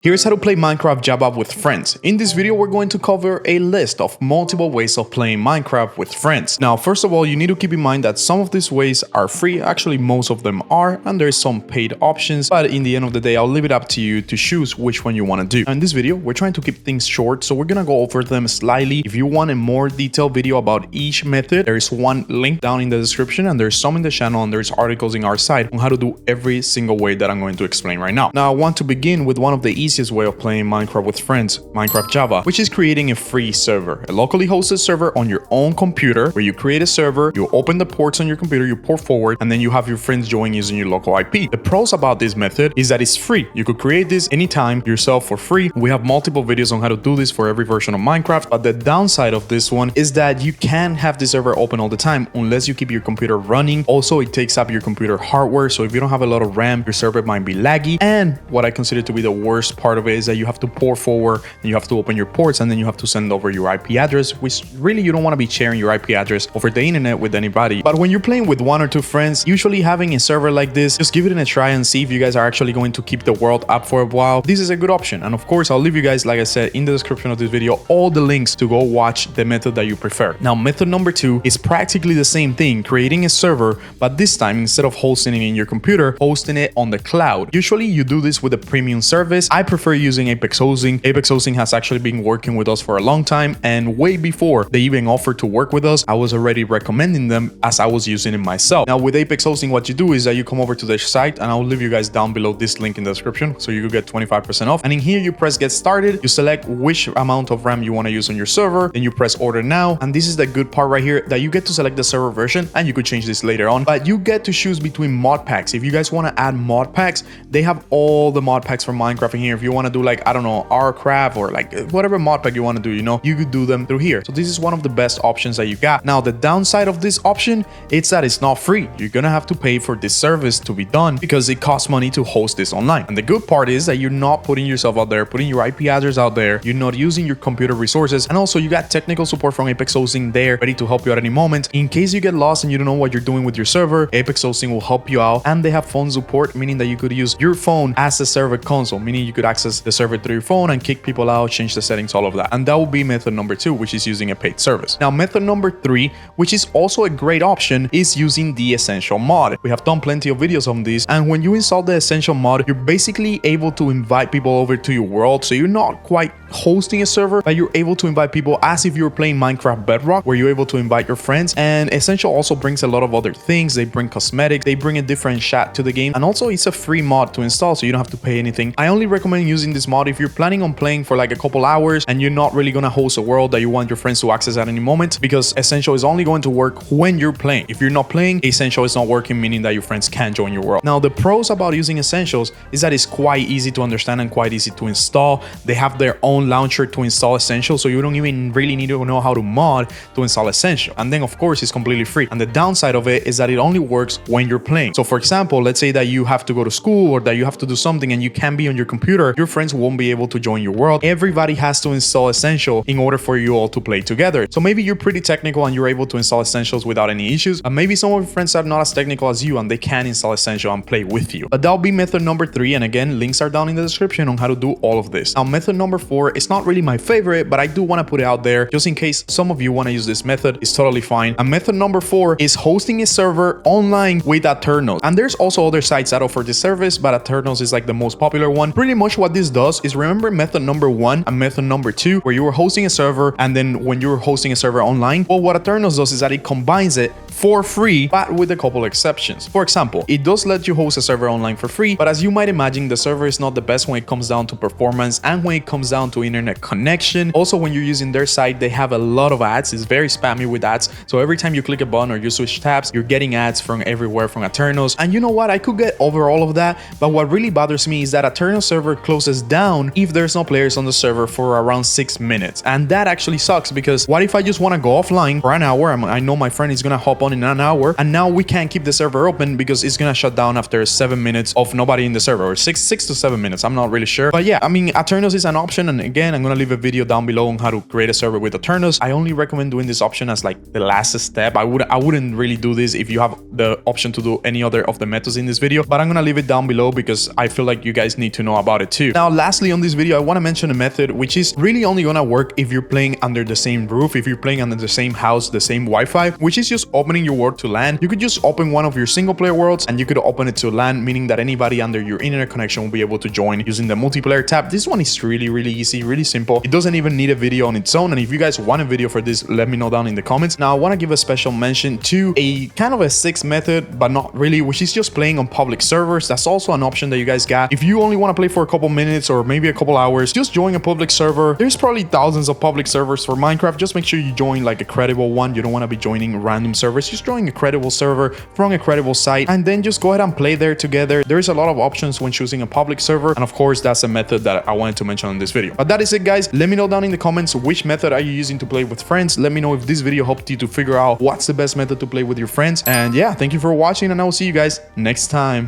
Here's how to play Minecraft Java with friends. In this video, we're going to cover a list of multiple ways of playing Minecraft with friends. Now, first of all, you need to keep in mind that some of these ways are free. Actually, most of them are, and there's some paid options. But in the end of the day, I'll leave it up to you to choose which one you want to do. Now, in this video, we're trying to keep things short, so we're going to go over them slightly. If you want a more detailed video about each method, there is one link down in the description, and there's some in the channel, and there's articles in our site on how to do every single way that I'm going to explain right now. Now, I want to begin with one of the easiest way of playing Minecraft with friends, Minecraft Java, which is creating a free server, a locally hosted server on your own computer, where you create a server, you open the ports on your computer, you port forward, and then you have your friends join using your local IP. The pros about this method is that it's free. You could create this anytime yourself for free. We have multiple videos on how to do this for every version of Minecraft, but the downside of this one is that you can't have the server open all the time unless you keep your computer running. Also, it takes up your computer hardware, so if you don't have a lot of RAM, your server might be laggy. And what I consider to be the worst part of it is that you have to port forward and you have to open your ports and then you have to send over your IP address, which really you don't want to be sharing your IP address over the internet with anybody. But when you're playing with one or two friends, usually having a server like this, just give it a try and see if you guys are actually going to keep the world up for a while. This is a good option. And of course, I'll leave you guys, like I said, in the description of this video, all the links to go watch the method that you prefer. Now, method number two is practically the same thing, creating a server, but this time, instead of hosting it in your computer, hosting it on the cloud. Usually you do this with a premium service. I prefer using Apex Hostin. Apex Hostin has actually been working with us for a long time, and way before they even offered to work with us, I was already recommending them as I was using it myself. Now with Apex Hostin, what you do is that you come over to their site, and I'll leave you guys down below this link in the description so you could get 25% off. And in here you press get started, you select which amount of RAM you want to use on your server, then you press order now. And this is the good part right here, that you get to select the server version, and you could change this later on, but you get to choose between mod packs. If you guys want to add mod packs, they have all the mod packs for Minecraft in here. If you want to do like, I don't know, Craft or like whatever mod pack you want to do, you could do them through here. So this is one of the best options that you got. Now the downside of this option, it's that it's not free. You're gonna have to pay for this service to be done because it costs money to host this online. And the good part is that you're not putting yourself out there, putting your IP address out there, you're not using your computer resources, and also you got technical support from Apex Hosting there ready to help you at any moment. In case you get lost and you don't know what you're doing with your server, Apex Hosting will help you out, and they have phone support, meaning that you could use your phone as a server console, meaning you could access the server through your phone and kick people out, change the settings, all of that. And that will be method number two, which is using a paid service. Now method number three, which is also a great option, is using the Essential mod. We have done plenty of videos on this, and when you install the Essential mod, you're basically able to invite people over to your world. So you're not quite hosting a server, but you're able to invite people as if you were playing Minecraft Bedrock, where you're able to invite your friends. And Essential also brings a lot of other things. They bring cosmetics, they bring a different chat to the game, and also it's a free mod to install, so you don't have to pay anything. I only recommend using this mod if you're planning on playing for like a couple hours and you're not really gonna host a world that you want your friends to access at any moment, because Essential is only going to work when you're playing. If you're not playing, Essential is not working, meaning that your friends can't join your world. Now the pros about using Essentials is that it's quite easy to understand and quite easy to install. They have their own launcher to install Essential, so you don't even really need to know how to mod to install Essential. And then of course it's completely free. And the downside of it is that it only works when you're playing. So for example, let's say that you have to go to school or that you have to do something and you can't be on your computer, your friends won't be able to join your world. Everybody has to install Essential in order for you all to play together. So maybe you're pretty technical and you're able to install Essentials without any issues, and maybe some of your friends are not as technical as you and they can install Essential and play with you. But that'll be method number three, and again, links are down in the description on how to do all of this. Now method number four is not really my favorite, but I do want to put it out there just in case some of you want to use this method. It's totally fine. And method number four is hosting a server online with Aternos. And there's also other sites that offer this service, but Aternos is like the most popular one. Pretty much what this does is, remember method number one and method number two, where you were hosting a server, and then when you're hosting a server online, well, what Aternos does is that it combines it for free, but with a couple exceptions. For example, it does let you host a server online for free, but as you might imagine, the server is not the best when it comes down to performance and when it comes down to internet connection. Also, when you're using their site, they have a lot of ads. It's very spammy with ads. So every time you click a button or you switch tabs, you're getting ads from everywhere from Aternos. And you know what? I could get over all of that, but what really bothers me is that Aternos server closes down if there's no players on the server for around 6 minutes. And that actually sucks, because what if I just want to go offline for an hour? I know my friend is gonna hop on done in an hour, and now we can't keep the server open because it's gonna shut down after 7 minutes of nobody in the server, or 6 to 7 minutes. I'm not really sure, but yeah, I mean, Aternos is an option, and again, I'm gonna leave a video down below on how to create a server with Aternos. I only recommend doing this option as like the last step. I wouldn't really do this if you have the option to do any other of the methods in this video, but I'm gonna leave it down below because I feel like you guys need to know about it too. Now, lastly on this video, I want to mention a method which is really only gonna work if you're playing under the same roof, if you're playing under the same house, the same Wi-Fi, which is just opening your world to LAN. You could just open one of your single player worlds and you could open it to LAN, meaning that anybody under your internet connection will be able to join using the multiplayer tab. This one is really easy, really simple. It doesn't even need a video on its own, and if you guys want a video for this, let me know down in the comments. Now, I want to give a special mention to a kind of a sixth method, but not really, which is just playing on public servers. That's also an option that you guys got. If you only want to play for a couple minutes or maybe a couple hours, just join a public server. There's probably thousands of public servers for Minecraft. Just make sure you join like a credible one. You don't want to be joining random servers. Just join a credible server from a credible site, and then just go ahead and play there together. There's a lot of options when choosing a public server, and of course, that's a method that I wanted to mention on this video. But that is it, guys. Let me know down in the comments which method are you using to play with friends. Let me know if this video helped you to figure out what's the best method to play with your friends. And yeah, thank you for watching, and I will see you guys next time.